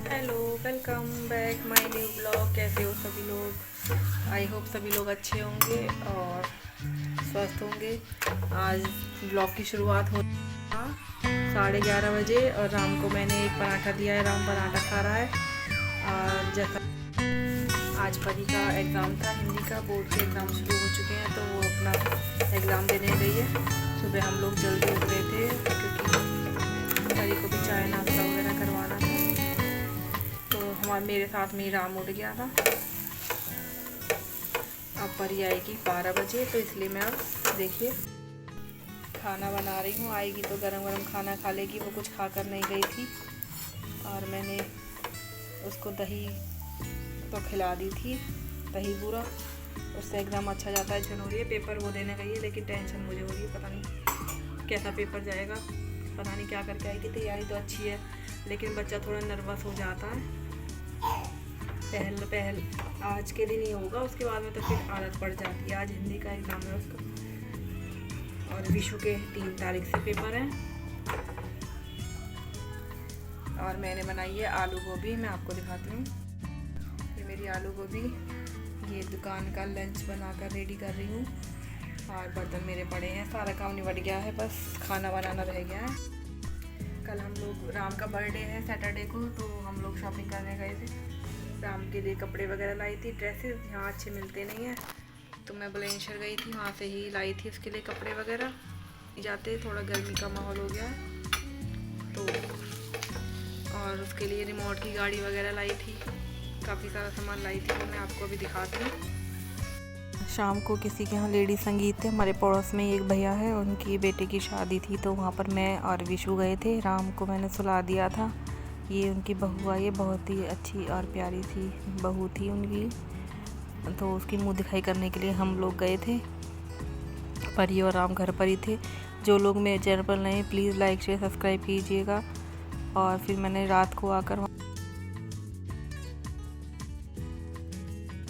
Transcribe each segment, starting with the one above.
Hello, welcome back my new blog. कैसे हो सभी लोग? आई होप सभी लोग अच्छे होंगे और स्वस्थ होंगे। आज ब्लॉग की शुरुआत हो 11:30 बजे और राम को मैंने एक पराठा दिया है। राम पराठा खा रहा है। और जैसा आज परी का एग्ज़ाम था, हिंदी का बोर्ड के एग्ज़ाम शुरू हो चुके हैं, तो वो अपना एग्ज़ाम देने गई है। सुबह हम लोग जल्दी उठ रहे थे क्योंकि परी को भी चाय नाश्ता वगैरह करवाना था। तो हमारे मेरे साथ में ही राम उठ गया था। अब परी आएगी 12 बजे, तो इसलिए मैं अब देखिए खाना बना रही हूँ। आएगी तो गरम गरम खाना खा लेगी। वो कुछ खा कर नहीं गई थी और मैंने उसको दही तो खिला दी थी, दही पूरा। उससे एकदम अच्छा जाता है। टेंशन हो रही है, पेपर वो देने गई है, लेकिन टेंशन मुझे हो रही है। पता नहीं कैसा पेपर जाएगा, पता नहीं क्या करके आई थी। तैयारी तो अच्छी है लेकिन बच्चा थोड़ा नर्वस हो जाता है। पहल आज के दिन ही होगा, उसके बाद में तो फिर आदत पड़ जाती है। आज हिंदी का एग्ज़ाम है उसका और विशु के 3 तारीख से पेपर हैं। और मैंने बनाई है आलू गोभी। मैं आपको दिखाती हूँ, ये मेरी आलू गोभी। ये दुकान का लंच बनाकर रेडी कर रही हूँ और बर्तन मेरे पड़े हैं। सारा काम निपट गया है, बस खाना बनाना रह गया है। कल हम लोग राम का बर्थडे है सैटरडे को, तो हम लोग शॉपिंग करने गए थे। राम के लिए कपड़े वगैरह लाई थी, ड्रेसेस यहाँ अच्छे मिलते नहीं हैं, तो मैं बुलंदशहर गई थी, वहाँ से ही लाई थी उसके लिए कपड़े वगैरह। जाते थोड़ा गर्मी का माहौल हो गया है तो। और उसके लिए रिमोट की गाड़ी वगैरह लाई थी, काफ़ी सारा सामान लाई थी, तो मैं आपको अभी दिखाती हूँ। शाम को किसी के यहाँ लेडी संगीत थे। हमारे पड़ोस में एक भैया है, उनकी बेटे की शादी थी, तो वहाँ पर मैं और विशु गए थे। राम को मैंने सुला दिया था। ये उनकी बहू आई है, बहुत ही अच्छी और प्यारी सी बहू थी उनकी, तो उसकी मुंह दिखाई करने के लिए हम लोग गए थे। परी और राम घर पर ही थे। जो लोग मेरे चैनल पर नए, प्लीज़ लाइक शेयर सब्सक्राइब कीजिएगा। और फिर मैंने रात को आकर,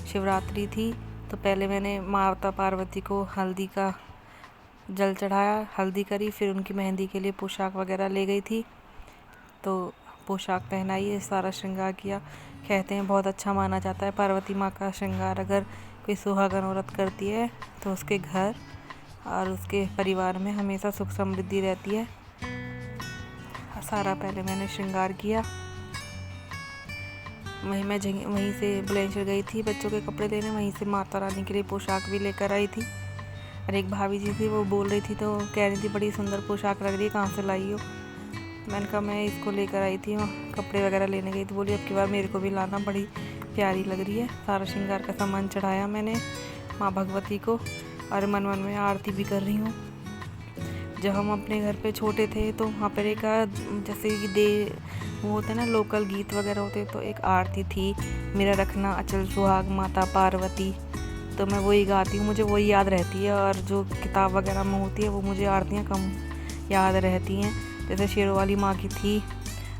शिवरात्रि थी, तो पहले मैंने माता पार्वती को हल्दी का जल चढ़ाया, हल्दी करी, फिर उनकी मेहंदी के लिए पोशाक वगैरह ले गई थी, तो पोशाक पहनाई है, सारा श्रृंगार किया। कहते हैं बहुत अच्छा माना जाता है पार्वती माँ का श्रृंगार। अगर कोई सुहागन औरत करती है तो उसके घर और उसके परिवार में हमेशा सुख समृद्धि रहती है। सारा पहले मैंने श्रृंगार किया। वहीं से बुलंदशहर गई थी बच्चों के कपड़े लेने, वहीं से माता रानी के लिए पोशाक भी लेकर आई थी। और एक भाभी जी थी, वो बोल रही थी, तो कह रही थी बड़ी सुंदर पोशाक लग रही है, कहाँ से लाई हो? मैंने कहा मैं इसको लेकर आई थी, कपड़े वगैरह लेने गई थी। बोली अब की बार मेरे को भी लाना, बड़ी प्यारी लग रही है। सारा श्रृंगार का सामान चढ़ाया मैंने माँ भगवती को, और मन मन में आरती भी कर रही हूँ। जब हम अपने घर पे छोटे थे तो वहाँ पर एक जैसे कि वो होते ना लोकल गीत वगैरह होते, तो एक आरती थी, मेरा रखना अचल सुहाग माता पार्वती, तो मैं वही गाती हूँ, मुझे वही याद रहती है। और जो किताब वगैरह में होती है वो मुझे आरतियाँ कम याद रहती हैं। जैसे शेरों वाली माँ की थी,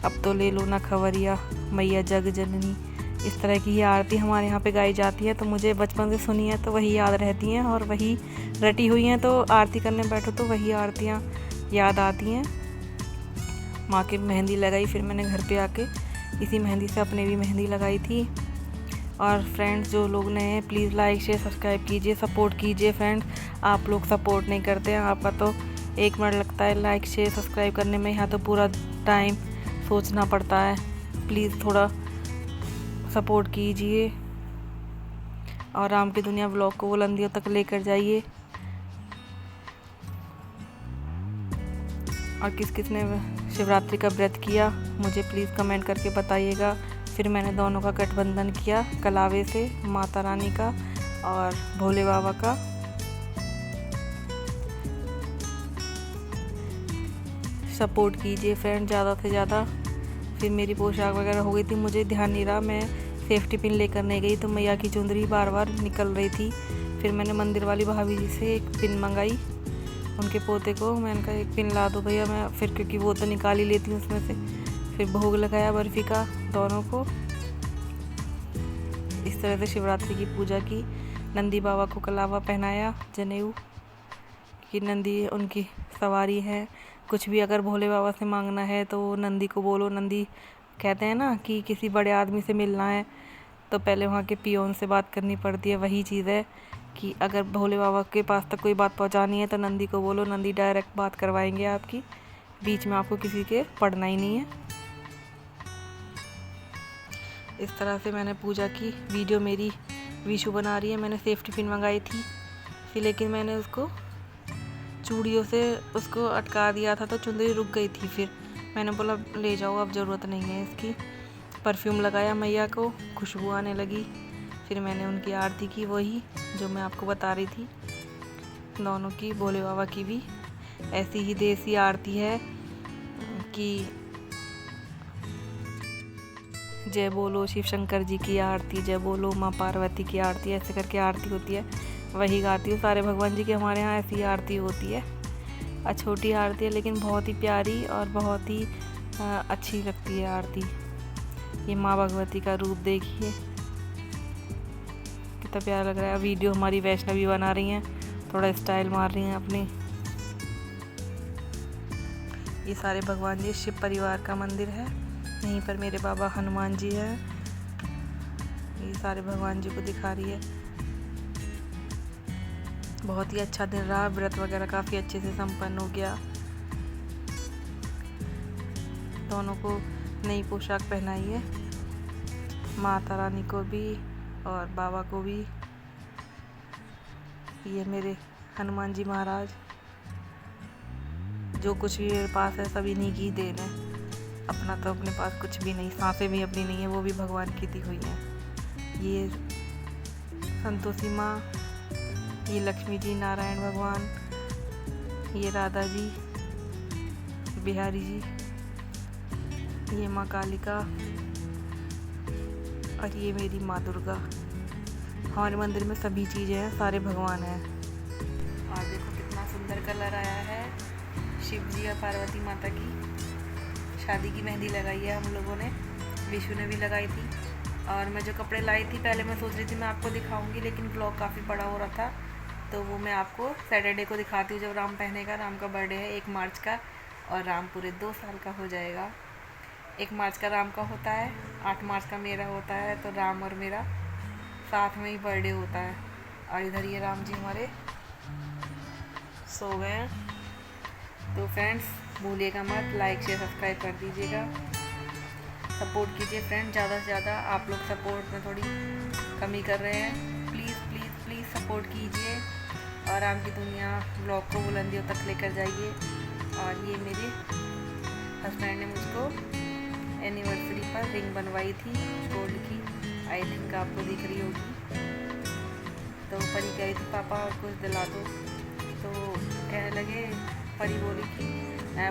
अब तो ले लो ना खबरिया मैया जग जननी, इस तरह की ये आरती हमारे यहाँ पे गाई जाती है, तो मुझे बचपन से सुनी है तो वही याद रहती हैं और वही रटी हुई हैं। तो आरती करने बैठो तो वही आरतियाँ याद आती हैं। माँ की मेहंदी लगाई, फिर मैंने घर पे आके इसी मेहंदी से अपने भी मेहंदी लगाई थी। और फ्रेंड्स, जो लोग नए हैं प्लीज़ लाइक शेयर सब्सक्राइब कीजिए, सपोर्ट कीजिए फ्रेंड्स। आप लोग सपोर्ट नहीं करते हैं, आपका तो 1 मिनट लगता है लाइक शेयर सब्सक्राइब करने में, यहाँ तो पूरा टाइम सोचना पड़ता है। प्लीज़ थोड़ा सपोर्ट कीजिए और राम की दुनिया व्लॉग को बुलंदियों तक लेकर जाइए। और किस किस ने शिवरात्रि का व्रत किया मुझे प्लीज़ कमेंट करके बताइएगा। फिर मैंने दोनों का गठबंधन किया, कलावे से माता रानी का और भोले बाबा का। सपोर्ट कीजिए फ्रेंड ज़्यादा से ज़्यादा। फिर मेरी पोशाक वगैरह हो गई थी, मुझे ध्यान नहीं रहा, मैं सेफ्टी पिन लेकर नहीं गई, तो मैया की चुंदरी बार बार निकल रही थी। फिर मैंने मंदिर वाली भाभी जी से एक पिन मंगाई, उनके पोते को। मैंने कहा एक पिन ला दो भैया, मैं फिर क्योंकि वो तो निकाल ही लेती हूँ उसमें से। फिर भोग लगाया बर्फ़ी का दोनों को। इस तरह से शिवरात्रि की पूजा की। नंदी बाबा को कलावा पहनाया, जनेऊ, कि नंदी उनकी सवारी है। कुछ भी अगर भोले बाबा से मांगना है तो नंदी को बोलो, नंदी कहते हैं ना कि किसी बड़े आदमी से मिलना है तो पहले वहाँ के पियोन से बात करनी पड़ती है। वही चीज़ है कि अगर भोले बाबा के पास तक कोई बात पहुँचानी है तो नंदी को बोलो, नंदी डायरेक्ट बात करवाएंगे आपकी, बीच में आपको किसी के पड़ना ही नहीं है। इस तरह से मैंने पूजा की। वीडियो मेरी विशु बना रही है। मैंने सेफ्टी पिन मंगाई थी फिर, लेकिन मैंने उसको चूड़ियों से उसको अटका दिया था तो चुंदरी रुक गई थी। फिर मैंने बोला ले जाओ, अब ज़रूरत नहीं है इसकी। परफ्यूम लगाया मैया को, खुशबू आने लगी। फिर मैंने उनकी आरती की, वही जो मैं आपको बता रही थी। दोनों की, भोले बाबा की भी ऐसी ही देसी आरती है कि जय बोलो शिव शंकर जी की आरती, जय बोलो माँ पार्वती की आरती, ऐसे करके आरती होती है। वही गाती हूँ। सारे भगवान जी की हमारे यहाँ ऐसी आरती होती है। छोटी आरती है लेकिन बहुत ही प्यारी और बहुत ही अच्छी लगती है आरती। ये माँ भगवती का रूप देखिए कितना प्यारा लग रहा है। वीडियो हमारी वैष्णवी बना रही हैं, थोड़ा स्टाइल मार रही हैं अपनी। ये सारे भगवान जी शिव परिवार का मंदिर है। यहीं पर मेरे बाबा हनुमान जी हैं। ये सारे भगवान जी को दिखा रही है। बहुत ही अच्छा दिन रहा। व्रत वगैरह काफ़ी अच्छे से संपन्न हो गया। दोनों को नई पोशाक पहनाई है, माता रानी को भी और बाबा को भी। ये मेरे हनुमान जी महाराज, जो कुछ भी मेरे पास है सब इन्हीं की देन है। अपना तो अपने पास कुछ भी नहीं, सांसें भी अपनी नहीं है, वो भी भगवान की दी हुई हैं। ये संतोषी माँ, ये लक्ष्मी जी, नारायण भगवान, ये राधा जी, बिहारी जी, ये माँ कालिका और ये मेरी माँ दुर्गा। हमारे मंदिर में सभी चीज़ें हैं, सारे भगवान हैं। और देखो कितना सुंदर कलर आया है। शिव जी और पार्वती माता की शादी की मेहंदी लगाई है हम लोगों ने, विशु ने भी लगाई थी। और मैं जो कपड़े लाई थी पहले मैं सोच रही थी मैं आपको दिखाऊंगी, लेकिन ब्लॉग काफ़ी बड़ा हो रहा था तो वो मैं आपको सैटरडे को दिखाती हूँ जब राम पहनेगा। राम का बर्थडे है 1 मार्च का और राम पूरे 2 साल का हो जाएगा। 1 मार्च का राम का होता है, 8 मार्च का मेरा होता है, तो राम और मेरा साथ में ही बर्थडे होता है। और इधर ये राम जी हमारे सो गए हैं। तो फ्रेंड्स भूलिएगा मत, लाइक शेयर सब्सक्राइब कर दीजिएगा, सपोर्ट कीजिए फ्रेंड। ज़्यादा से ज़्यादा आप लोग सपोर्ट में थोड़ी कमी कर रहे हैं। प्लीज़ प्लीज़ प्लीज़ सपोर्ट कीजिए और राम की दुनिया ब्लॉग को बुलंदियों तक लेकर जाइए। और ये मेरे हस्बैंड ने मुझको एनिवर्सरी पर रिंग बनवाई थी गोल्ड की, आई थिंक आपको दिख रही होगी। तो परी कह रही थी पापा कुछ दिला दो, तो कहने लगे, परी बोली कि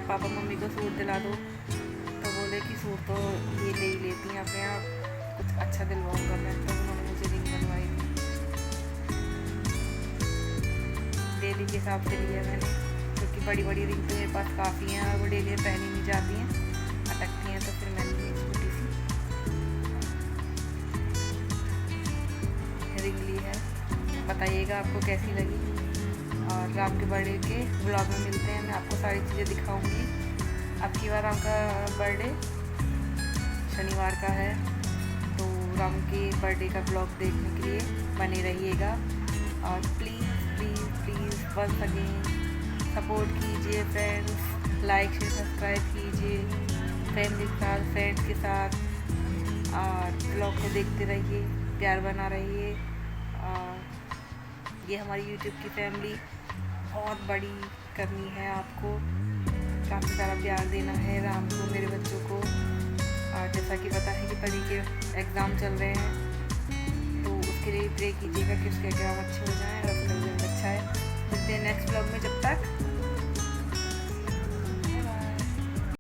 पापा मम्मी को सूट दिला दो, तो बोले कि सूट तो ये ले ही लेती हैं अपने आप, कुछ अच्छा दिलवाऊंगा मैं। तो उन्होंने मुझे रिंग बनवाई थी, डेली के हिसाब से लिया मैंने, क्योंकि बड़ी बड़ी रिंग तो मेरे पास काफ़ी हैं और वो डेली में पहनी नहीं जाती हैं, अटकती हैं। तो फिर मैंने ये छोटी सी रिंग ली है। बताइएगा आपको कैसी लगी। और राम के बर्थडे के व्लॉग में मिलते हैं, मैं आपको सारी चीज़ें दिखाऊंगी। अब की बार राम का बर्थडे शनिवार का है, तो राम के बर्थडे का व्लॉग देखने के लिए बने रहिएगा। और please please please once again support कीजिए फ्रेंड्स, लाइक शेयर सब्सक्राइब कीजिए फ्रेंड्स के साथ, और व्लॉग को देखते रहिए, प्यार बना रहिए। और ये हमारी यूट्यूब की फैमिली बहुत बड़ी करनी है, आपको काफ़ी सारा प्यार देना है राम को, मेरे बच्चों को। और जैसा कि पता है कि परी के एग्ज़ाम चल रहे हैं, तो उसके लिए प्रे कीजिएगा कि उसके एग्ज़ाम अच्छे हो जाएं और उसका रिजल्ट अच्छा है। मिलते हैं नेक्स्ट व्लॉग में, जब तक